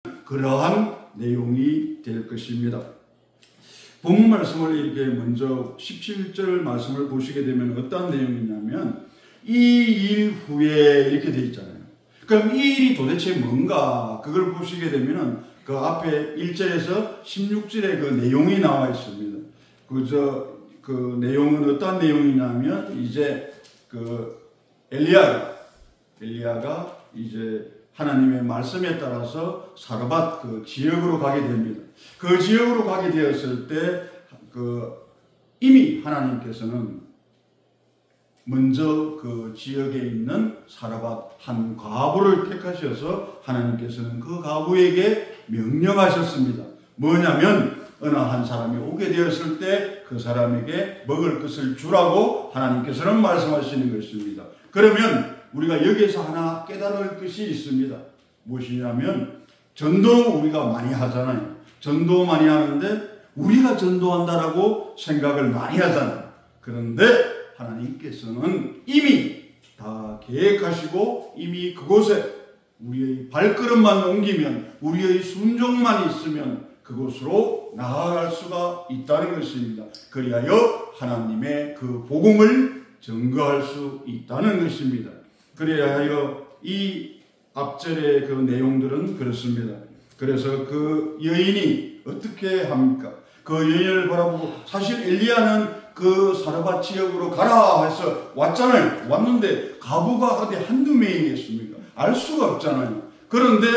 그러한 내용이 될 것입니다. 본문 말씀을 이렇게 먼저 17절 말씀을 보시게 되면 어떤 내용이냐면 이 일 후에 이렇게 되어 있잖아요. 그럼 이 일이 도대체 뭔가 그걸 보시게 되면 그 앞에 1절에서 16절에 그 내용이 나와 있습니다. 그 내용은 어떤 내용이냐면 이제 그 엘리야가 이제 하나님의 말씀에 따라서 사르밧 그 지역으로 가게 됩니다. 그 지역으로 가게 되었을 때 이미 하나님께서는 먼저 그 지역에 있는 사르밧 한 과부를 택하셔서 하나님께서는 그 과부에게 명령하셨습니다. 뭐냐면 어느 한 사람이 오게 되었을 때 그 사람에게 먹을 것을 주라고 하나님께서는 말씀하시는 것입니다. 그러면 우리가 여기에서 하나 깨달을 것이 있습니다. 무엇이냐면 전도 우리가 많이 하잖아요. 전도 많이 하는데 우리가 전도한다라고 생각을 많이 하잖아요. 그런데 하나님께서는 이미 다 계획하시고 이미 그곳에 우리의 발걸음만 옮기면 우리의 순종만 있으면 그곳으로 나아갈 수가 있다는 것입니다. 그리하여 하나님의 그 복음을 증거할 수 있다는 것입니다. 그리하여 이 앞절의 그 내용들은 그렇습니다. 그래서 그 여인이 어떻게 합니까? 그 여인을 바라보고 사실 엘리야는 그 사르밧 지역으로 가라 해서 왔잖아요. 왔는데 과부가 어디 한두 명이겠습니까? 알 수가 없잖아요. 그런데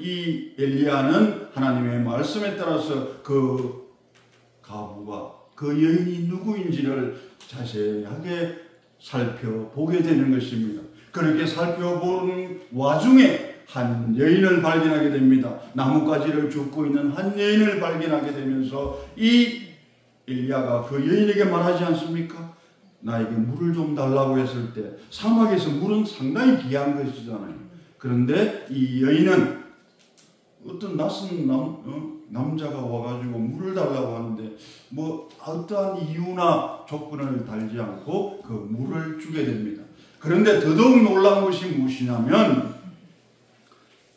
이 엘리야는 하나님의 말씀에 따라서 그 과부가 그 여인이 누구인지를 자세하게 살펴보게 되는 것입니다. 그렇게 살펴보는 와중에 한 여인을 발견하게 됩니다. 나뭇가지를 줍고 있는 한 여인을 발견하게 되면서 이 엘리야가 그 여인에게 말하지 않습니까? 나에게 물을 좀 달라고 했을 때 사막에서 물은 상당히 귀한 것이잖아요. 그런데 이 여인은 어떤 낯선 남자가 와가지고 물을 달라고 하는데 뭐 어떠한 이유나 조건을 달지 않고 그 물을 주게 됩니다. 그런데 더더욱 놀라운 것이 무엇이냐면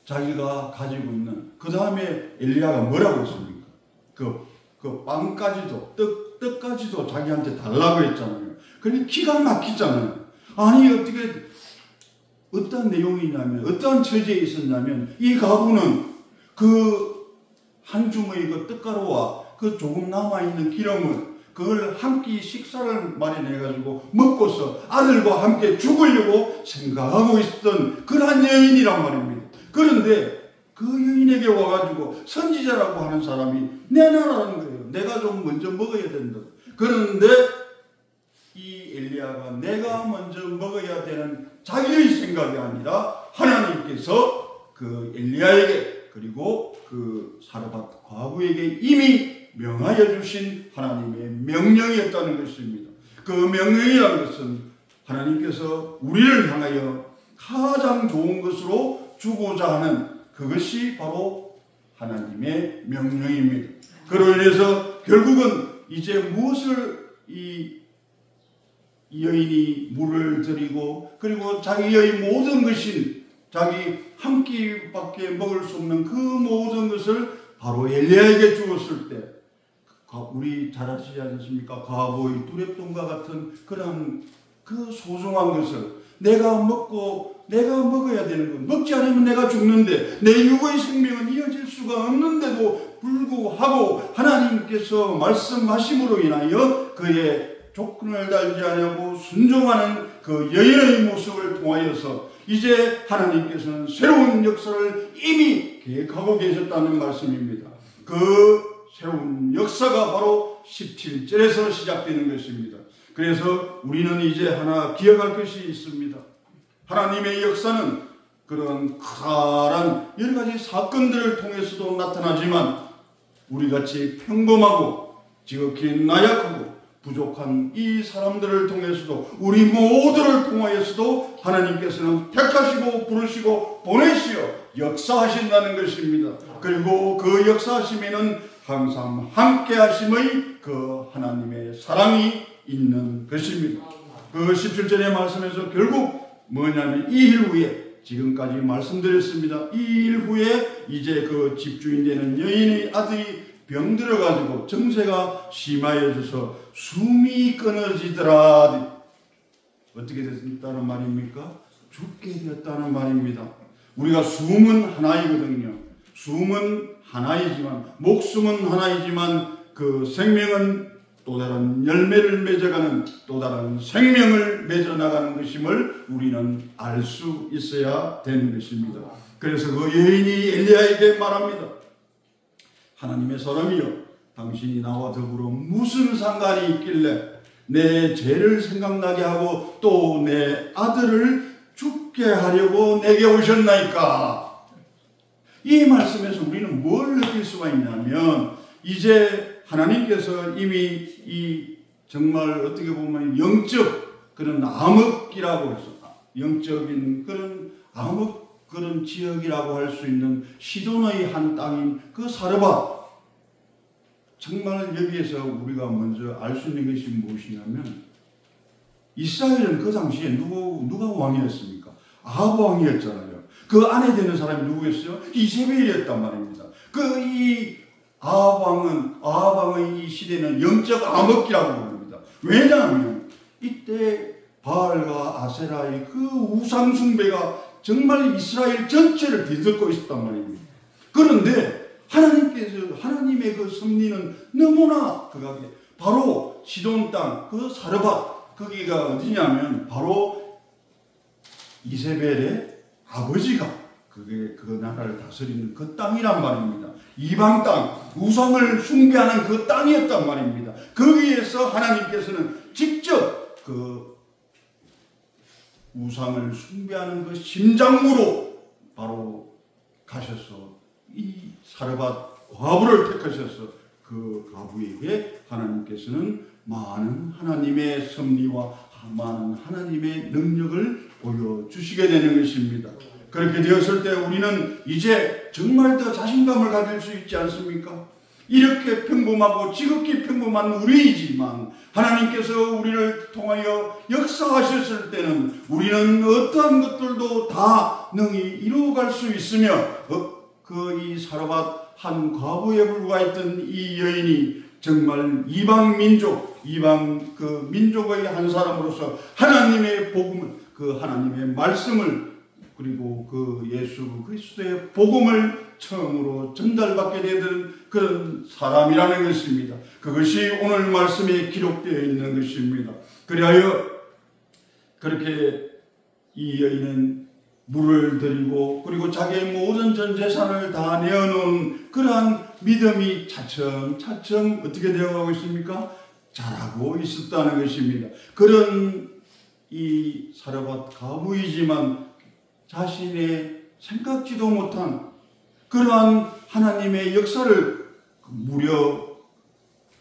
자기가 가지고 있는 그 다음에 엘리야가 뭐라고 했습니까? 그 빵까지도 떡까지도 자기한테 달라고 했잖아요. 그러니까 기가 막히잖아요. 아니 어떻게 어떤 내용이냐면 어떤 처지에 있었냐면 이 가부는 그 한 주머니 그 떡가루와 그 조금 남아있는 기름을 그걸 한 끼 식사를 마련해가지고 먹고서 아들과 함께 죽으려고 생각하고 있었던 그러한 여인이란 말입니다. 그런데 그 여인에게 와가지고 선지자라고 하는 사람이 내놔라는 거예요. 내가 좀 먼저 먹어야 된다. 그런데 이 엘리야가 내가 먼저 먹어야 되는 자기의 생각이 아니라 하나님께서 그 엘리야에게 그리고 그 사르밧 과부에게 이미 명하여 주신 하나님의 명령이었다는 것입니다. 그 명령이라는 것은 하나님께서 우리를 향하여 가장 좋은 것으로 주고자 하는 그것이 바로 하나님의 명령입니다. 그로 인해서 결국은 이제 무엇을 이 여인이 물을 드리고 그리고 자기의 모든 것인 자기 한 끼밖에 먹을 수 없는 그 모든 것을 바로 엘리야에게 주었을 때 우리 잘 아시지 않습니까? 과거의 두렙돈과 같은 그런 그 소중한 것을 내가 먹어야 되는 것, 먹지 않으면 내가 죽는데 내 육의 생명은 이어질 수가 없는데도 불구하고 하나님께서 말씀하심으로 인하여 그의 조건을 달지 않고 순종하는 그 여인의 모습을 통하여서 이제 하나님께서는 새로운 역사를 이미 계획하고 계셨다는 말씀입니다. 그 새로운 역사가 바로 17절에서 시작되는 것입니다. 그래서 우리는 이제 하나 기억할 것이 있습니다. 하나님의 역사는 그런 커다란 여러 가지 사건들을 통해서도 나타나지만 우리같이 평범하고 지극히 나약하고 부족한 이 사람들을 통해서도 우리 모두를 통하여서도 하나님께서는 택하시고 부르시고 보내시어 역사하신다는 것입니다. 그리고 그 역사하심에는 항상 함께 하심의 그 하나님의 사랑이 있는 것입니다. 그 17절의 말씀에서 결국 뭐냐면 이 일 후에 지금까지 말씀드렸습니다. 이 일 후에 이제 그 집주인 되는 여인의 아들이 병들어가지고 정세가 심하여져서 숨이 끊어지더라. 어떻게 됐다는 말입니까? 죽게 되었다는 말입니다. 우리가 숨은 하나이거든요. 숨은 하나이지만, 목숨은 하나이지만 그 생명은 또 다른 열매를 맺어가는, 또 다른 생명을 맺어나가는 것임을 우리는 알 수 있어야 되는 것입니다. 그래서 그 여인이 엘리야에게 말합니다. 하나님의 사람이여, 당신이 나와 더불어 무슨 상관이 있길래 내 죄를 생각나게 하고 또 내 아들을 죽게 하려고 내게 오셨나이까? 이 말씀에서 우리는 뭘 느낄 수가 있냐면, 이제 하나님께서 이미 이 정말 어떻게 보면 영적 그런 암흑이라고 해서 영적인 그런 암흑 그런 지역이라고 할 수 있는 시돈의 한 땅인 그 사르밧, 정말 여기에서 우리가 먼저 알 수 있는 것이 무엇이냐면, 이스라엘은 그 당시에 누가 왕이었습니까? 아합 왕이었잖아요. 그 안에 되는 사람이 누구였어요? 이세벨이었단 말입니다. 이 아합 왕의 이 시대는 영적 암흑기라고 부릅니다. 왜냐하면 이때 바알과 아세라의 그 우상 숭배가 정말 이스라엘 전체를 뒤덮고 있었단 말입니다. 그런데 하나님의 그 섭리는 너무나 극하게, 바로 시돈 땅, 그 사르밧, 거기가 어디냐면 바로 이세벨의 아버지가 그 나라를 다스리는 그 땅이란 말입니다. 이방 땅, 우상을 숭배하는 그 땅이었단 말입니다. 거기에서 하나님께서는 직접 그 우상을 숭배하는 그 심장으로 바로 가셔서 이 사르밧 과부를 택하셔서 그 과부에게 하나님께서는 많은 하나님의 섭리와 많은 하나님의 능력을 보여주시게 되는 것입니다. 그렇게 되었을 때 우리는 이제 정말 더 자신감을 가질 수 있지 않습니까? 이렇게 평범하고 지극히 평범한 우리이지만 하나님께서 우리를 통하여 역사하셨을 때는 우리는 어떠한 것들도 다 능히 이루어갈 수 있으며, 이 사르밧 한 과부에 불과했던 이 여인이 정말 이방 그 민족의 한 사람으로서 하나님의 복음을, 그 하나님의 말씀을, 그리고 그 예수 그리스도의 복음을 처음으로 전달받게 되는 그런 사람이라는 것입니다. 그것이 오늘 말씀에 기록되어 있는 것입니다. 그리하여 그렇게 이 여인은 물을 드리고 그리고 자기의 모든 전 재산을 다 내어놓은 그러한 믿음이 차츰 어떻게 되어가고 있습니까? 자라고 있었다는 것입니다. 그런 이 사르밧 과부이지만 자신의 생각지도 못한 그러한 하나님의 역사를 무려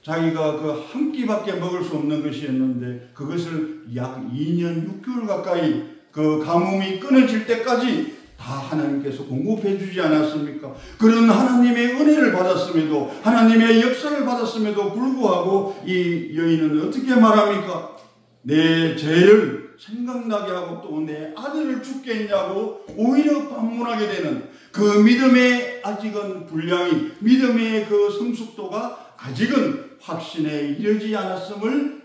자기가 그 한 끼밖에 먹을 수 없는 것이었는데 그것을 약 2년 6개월 가까이 그 가뭄이 끊어질 때까지 다 하나님께서 공급해 주지 않았습니까? 그런 하나님의 은혜를 받았음에도, 하나님의 역사를 받았음에도 불구하고 이 여인은 어떻게 말합니까? 내 죄를 생각나게 하고 또 내 아들을 죽게 했냐고 오히려 반문하게 되는 그 믿음의 아직은 분량이, 믿음의 그 성숙도가 아직은 확신에 이르지 않았음을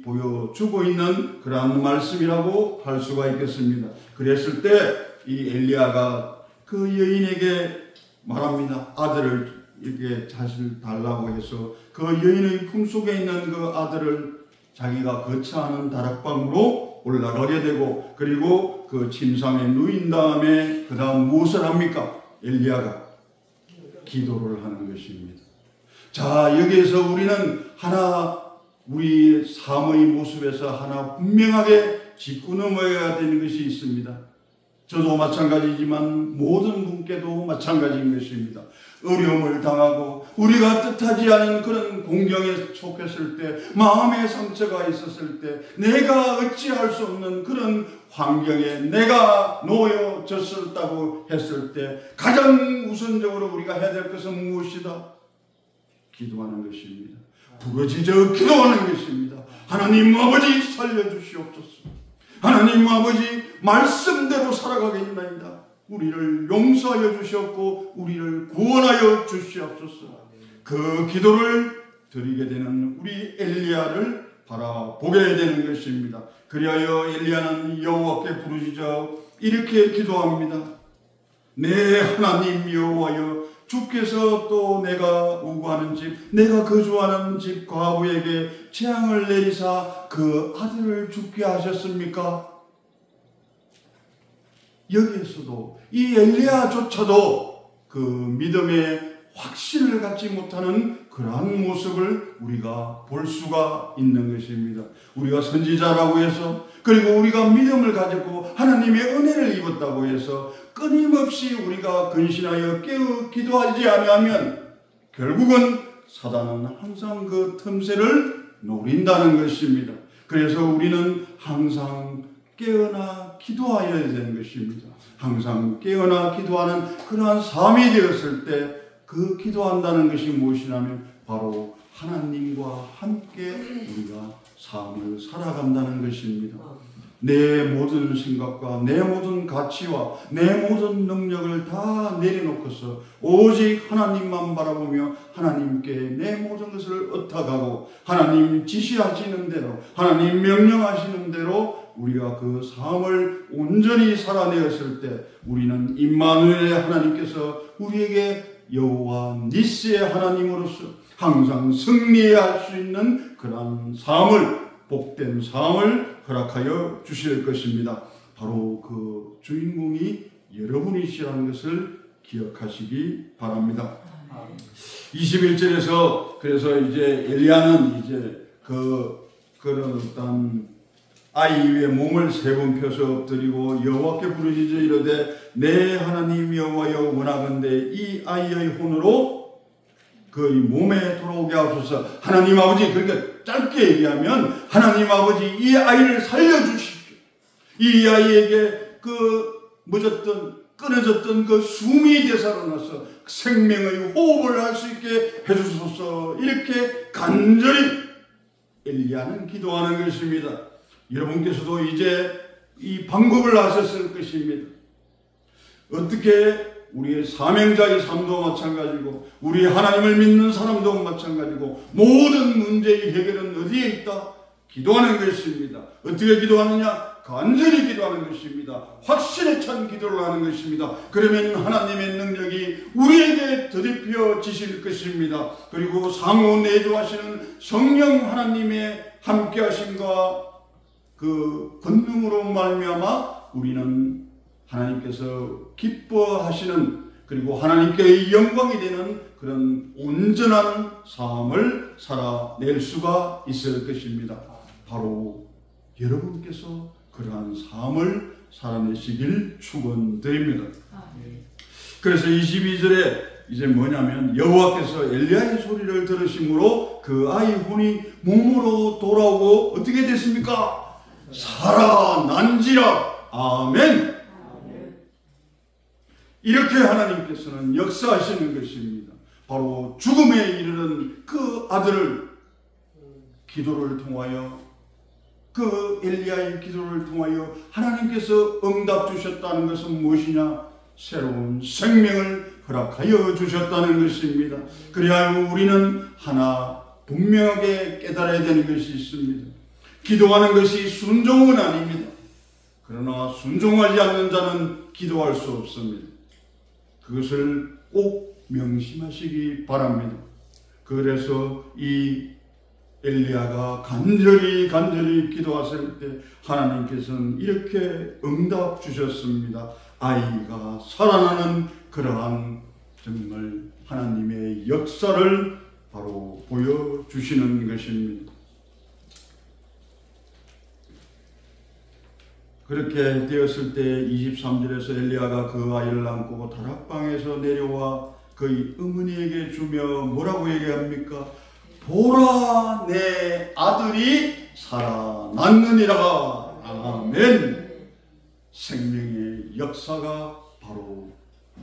보여주고 있는 그러한 말씀이라고 할 수가 있겠습니다. 그랬을 때 이 엘리야가 그 여인에게 말합니다. 아들을 이렇게 자신을 달라고 해서 그 여인의 품속에 있는 그 아들을 자기가 거처하는 다락방으로 올라가게 되고, 그리고 그 침상에 누인 다음에 그 다음 무엇을 합니까? 엘리야가 기도를 하는 것입니다. 자, 여기에서 우리는 우리 삶의 모습에서 하나 분명하게 짚고 넘어야 되는 것이 있습니다. 저도 마찬가지지만 모든 분께도 마찬가지인 것입니다. 어려움을 당하고 우리가 뜻하지 않은 그런 공경에 속했을 때, 마음의 상처가 있었을 때, 내가 어찌할 수 없는 그런 환경에 내가 놓여졌었다고 했을 때 가장 우선적으로 우리가 해야 될 것은 무엇이다? 기도하는 것입니다. 부르짖어 기도하는 것입니다. 하나님 아버지 살려주시옵소서. 하나님 아버지 말씀대로 살아가겠나이다. 우리를 용서하여 주시옵고 우리를 구원하여 주시옵소서. 그 기도를 드리게 되는 우리 엘리야를 바라보게 되는 것입니다. 그리하여 엘리야는 여호와께 부르짖어 이렇게 기도합니다. 내 하나님 여호와여, 주께서 또 내가 우고하는 집, 내가 거주하는 집 과부에게 재앙을 내리사 그 아들을 죽게 하셨습니까? 여기에서도 이 엘리야조차도 그 믿음의 확신을 갖지 못하는 그러한 모습을 우리가 볼 수가 있는 것입니다. 우리가 선지자라고 해서, 그리고 우리가 믿음을 가지고 하나님의 은혜를 입었다고 해서 끊임없이 우리가 근신하여 깨어 기도하지 않으면 결국은 사단은 항상 그 틈새를 노린다는 것입니다. 그래서 우리는 항상 깨어나 기도하여야 되는 것입니다. 항상 깨어나 기도하는 그러한 삶이 되었을 때 그 기도한다는 것이 무엇이냐면 바로 하나님과 함께 우리가 삶을 살아간다는 것입니다. 내 모든 생각과 내 모든 가치와 내 모든 능력을 다 내려놓고서 오직 하나님만 바라보며 하나님께 내 모든 것을 얻어가고 하나님 지시하시는 대로, 하나님 명령하시는 대로 우리가 그 삶을 온전히 살아내었을 때 우리는 임마누엘의 하나님께서 우리에게 여호와 니스의 하나님으로서 항상 승리해야 할 수 있는 그러한 삶을, 복된 삶을 허락하여 주실 것입니다. 바로 그 주인공이 여러분이시라는 것을 기억하시기 바랍니다. 21절에서 그래서 이제 엘리야는 이제 그런 어떤 아이 위에 몸을 세 번 펴서 엎드리고 여호와께 부르짖어 이르되 내 하나님 여호와여, 원하건대 이 아이의 혼으로 그의 몸에 돌아오게 하소서. 하나님 아버지, 그러니까 짧게 얘기하면 하나님 아버지 이 아이를 살려주십시오. 이 아이에게 끊어졌던 그 숨이 되살아나서 생명의 호흡을 할 수 있게 해주소서. 이렇게 간절히 엘리야는 기도하는 것입니다. 여러분께서도 이제 이 방법을 아셨을 것입니다. 어떻게 우리의 사명자의 삶도 마찬가지고 우리 하나님을 믿는 사람도 마찬가지고 모든 문제의 해결은 어디에 있다? 기도하는 것입니다. 어떻게 기도하느냐? 간절히 기도하는 것입니다. 확신에 찬 기도를 하는 것입니다. 그러면 하나님의 능력이 우리에게 더럽혀지실 것입니다. 그리고 상호 내주하시는 성령 하나님의 함께하심과 그 권능으로 말미암아 우리는 하나님께서 기뻐하시는, 그리고 하나님께 영광이 되는 그런 온전한 삶을 살아낼 수가 있을 것입니다. 바로 여러분께서 그러한 삶을 살아내시길 축원드립니다. 그래서 22절에 이제 뭐냐면 여호와께서 엘리야의 소리를 들으심으로 그 아이 혼이 몸으로 돌아오고 어떻게 됐습니까? 살아난지라. 아멘. 이렇게 하나님께서는 역사하시는 것입니다. 바로 죽음에 이르는 그 아들을 기도를 통하여, 그 엘리야의 기도를 통하여 하나님께서 응답 주셨다는 것은 무엇이냐? 새로운 생명을 허락하여 주셨다는 것입니다. 그리하여 우리는 하나 분명하게 깨달아야 되는 것이 있습니다. 기도하는 것이 순종은 아닙니다. 그러나 순종하지 않는 자는 기도할 수 없습니다. 그것을 꼭 명심하시기 바랍니다. 그래서 이 엘리야가 간절히 기도하실 때 하나님께서는 이렇게 응답 주셨습니다. 아이가 살아나는 그러한 정말 하나님의 역사를 바로 보여주시는 것입니다. 그렇게 되었을 때 23절에서 엘리야가 그 아이를 안고 다락방에서 내려와 그의 어머니에게 주며 뭐라고 얘기합니까? 보라, 내 아들이 살아났느니라. 아멘. 생명의 역사가 바로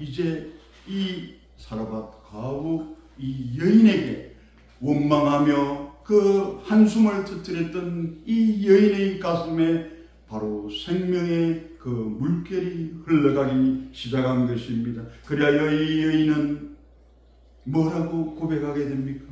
이제 이 사라밧 과부 이 여인에게, 원망하며 그 한숨을 터뜨렸던 이 여인의 가슴에 바로 생명의 그 물결이 흘러가기 시작한 것입니다. 그리하여 이 여인은 뭐라고 고백하게 됩니까?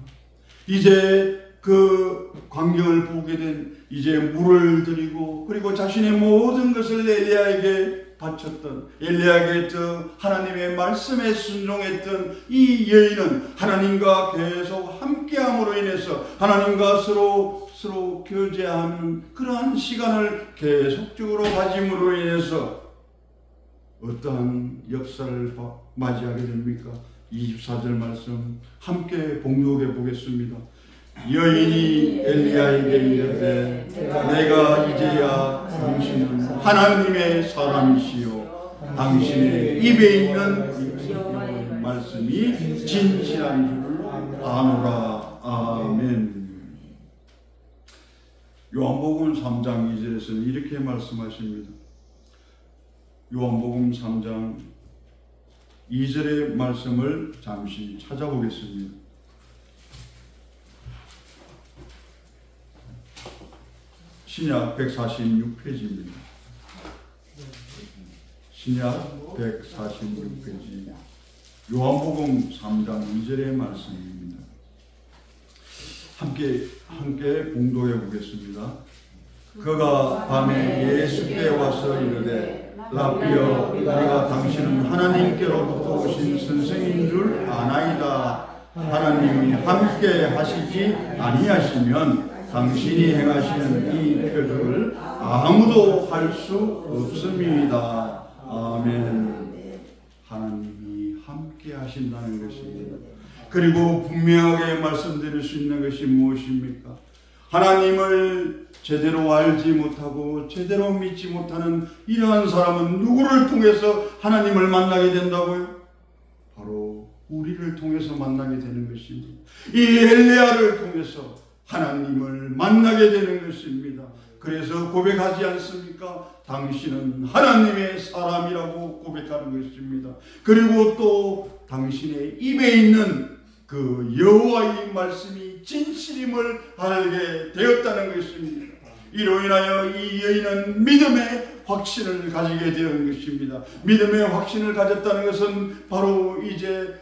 이제 그 광경을 보게 된 이제 물을 드리고 그리고 자신의 모든 것을 엘리야에게 바쳤던, 엘리야에게 저 하나님의 말씀에 순종했던 이 여인은 하나님과 계속 함께함으로 인해서 하나님과 서로 교제하는 그러한 시간을 계속적으로 가짐으로 인해서 어떠한 역사를 맞이하게 됩니까? 24절 말씀 함께 봉독해 보겠습니다. 여인이 엘리야에게 이르되 내가 이제야 당신은 하나님의 사람이시요 당신의 입에 있는 말씀이 진실한 줄 아노라. 아멘. 요한복음 3장 2절에서는 이렇게 말씀하십니다. 요한복음 3장 2절의 말씀을 잠시 찾아보겠습니다. 신약 146페이지입니다. 신약 146페이지 요한복음 3장 2절의 말씀입니다. 함께 봉독해 보겠습니다. 그가 밤에 예수께 와서 이르되 라비여 우리가 당신은 하나님께로부터 오신 선생인 줄 아나이다. 하나님이 함께 하시지 아니하시면 당신이 행하시는 이 표적을 아무도 할 수 없습니다. 아멘. 하나님이 함께 하신다는 것입니다. 그리고 분명하게 말씀드릴 수 있는 것이 무엇입니까? 하나님을 제대로 알지 못하고 제대로 믿지 못하는 이러한 사람은 누구를 통해서 하나님을 만나게 된다고요? 바로 우리를 통해서 만나게 되는 것입니다. 이 엘리야를 통해서 하나님을 만나게 되는 것입니다. 그래서 고백하지 않습니까? 당신은 하나님의 사람이라고 고백하는 것입니다. 그리고 또 당신의 입에 있는 그 여호와의 말씀이 진실임을 알게 되었다는 것입니다. 이로 인하여 이 여인은 믿음의 확신을 가지게 된 것입니다. 믿음의 확신을 가졌다는 것은 바로 이제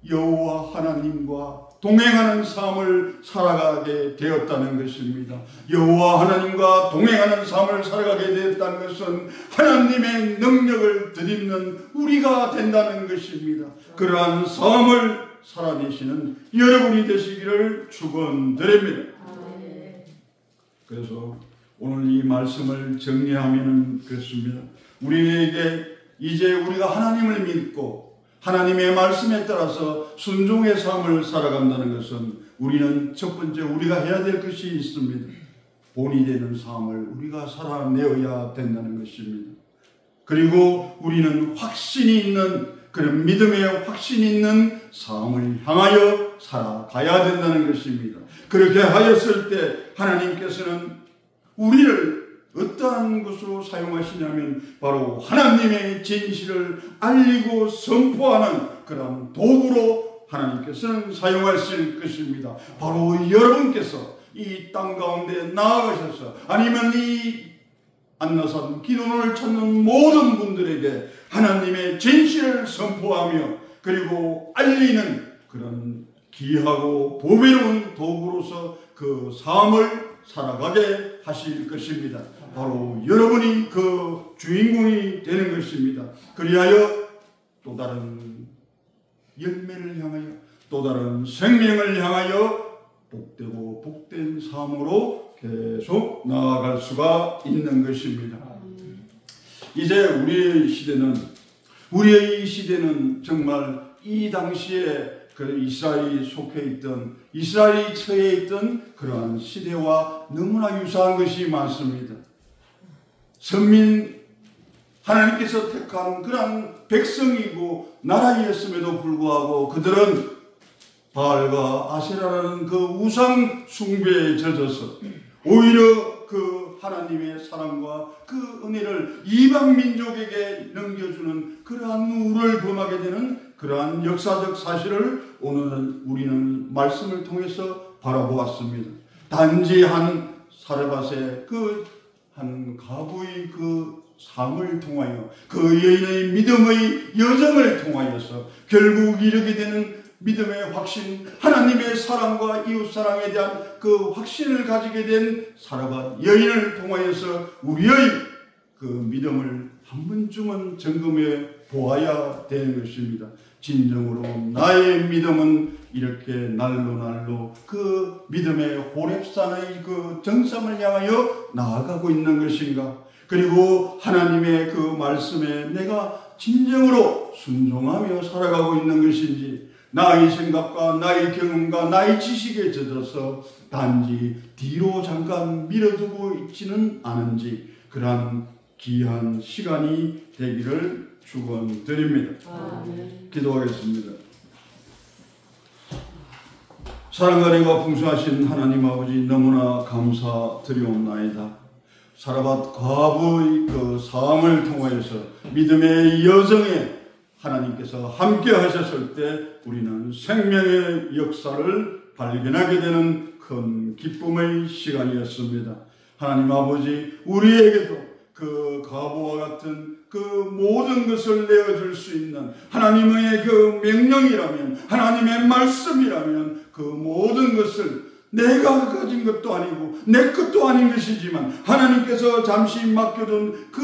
여호와 하나님과 동행하는 삶을 살아가게 되었다는 것입니다. 여호와 하나님과 동행하는 삶을 살아가게 되었다는 것은 하나님의 능력을 덧입는 우리가 된다는 것입니다. 그러한 삶을 살아내시는 여러분이 되시기를 축원드립니다. 그래서 오늘 이 말씀을 정리하면 그렇습니다. 우리에게 이제 우리가 하나님을 믿고 하나님의 말씀에 따라서 순종의 삶을 살아간다는 것은 우리는 첫 번째 우리가 해야 될 것이 있습니다. 본이 되는 삶을 우리가 살아내어야 된다는 것입니다. 그리고 우리는 확신이 있는 그런 믿음의 확신이 있는 삶을 향하여 살아가야 된다는 것입니다. 그렇게 하였을 때 하나님께서는 우리를 어떠한 것으로 사용하시냐면 바로 하나님의 진실을 알리고 선포하는 그런 도구로 하나님께서는 사용하실 것입니다. 바로 여러분께서 이 땅 가운데 나아가셔서 아니면 이 안나산 기도를 찾는 모든 분들에게 하나님의 진실을 선포하며 그리고 알리는 그런 귀하고 보배로운 도구로서 그 삶을 살아가게 하실 것입니다. 바로 여러분이 그 주인공이 되는 것입니다. 그리하여 또 다른 열매를 향하여 또 다른 생명을 향하여 복되고 복된 삶으로 계속 나아갈 수가 있는 것입니다. 이제 우리의 시대는 정말 이 당시에 그 이스라엘이 속해 있던 이스라엘이 처해 있던 그러한 시대와 너무나 유사한 것이 많습니다. 선민 하나님께서 택한 그러한 백성이고 나라였음에도 불구하고 그들은 바알과 아세라라는 그 우상 숭배에 젖어서 오히려 그 하나님의 사랑과 그 은혜를 이방 민족에게 넘겨주는 그러한 우를 범하게 되는 그러한 역사적 사실을 오늘 우리는 말씀을 통해서 바라보았습니다. 단지 한 사르밧의 그 한 과부의 그 삶을 통하여 그 여인의 믿음의 여정을 통하여서 결국 이르게 되는 믿음의 확신, 하나님의 사랑과 이웃사랑에 대한 그 확신을 가지게 된 사라밧 여인을 통하여서 우리의 그 믿음을 한 번쯤은 점검해 보아야 되는 것입니다. 진정으로 나의 믿음은 이렇게 날로 그 믿음의 호렙산의 그 정점을 향하여 나아가고 있는 것인가? 그리고 하나님의 그 말씀에 내가 진정으로 순종하며 살아가고 있는 것인지, 나의 생각과 나의 경험과 나의 지식에 젖어서 단지 뒤로 잠깐 밀어두고 있지는 않은지, 그러한 귀한 시간이 되기를 축원드립니다. 기도하겠습니다. 사랑과 은혜가 풍성하신 하나님 아버지, 너무나 감사드리옵나이다. 사라밧 과부의 그 삶을 통하여서 믿음의 여정에 하나님께서 함께 하셨을 때 우리는 생명의 역사를 발견하게 되는 큰 기쁨의 시간이었습니다. 하나님 아버지, 우리에게도 그 과부와 같은 그 모든 것을 내어줄 수 있는 하나님의 그 명령이라면, 하나님의 말씀이라면 그 모든 것을 내가 가진 것도 아니고 내 것도 아닌 것이지만 하나님께서 잠시 맡겨둔 그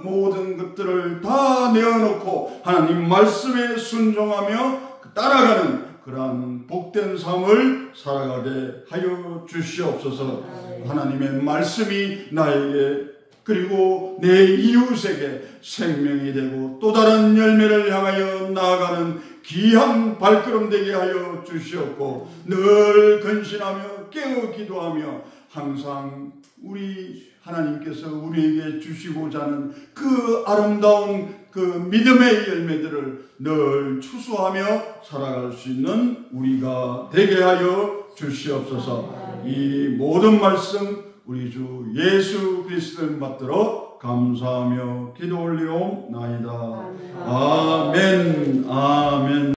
모든 것들을 다 내어놓고 하나님 말씀에 순종하며 따라가는 그러한 복된 삶을 살아가게 하여 주시옵소서. 하나님의 말씀이 나에게 그리고 내 이웃에게 생명이 되고 또 다른 열매를 향하여 나아가는 귀한 발걸음 되게 하여 주시옵고, 늘 근신하며 깨어 기도하며 항상 우리 하나님께서 우리에게 주시고자 하는 그 아름다운 그 믿음의 열매들을 늘 추수하며 살아갈 수 있는 우리가 되게 하여 주시옵소서. 이 모든 말씀 우리 주 예수 그리스도를 받들어 감사하며 기도 올리옵나이다. 아멘. 아멘.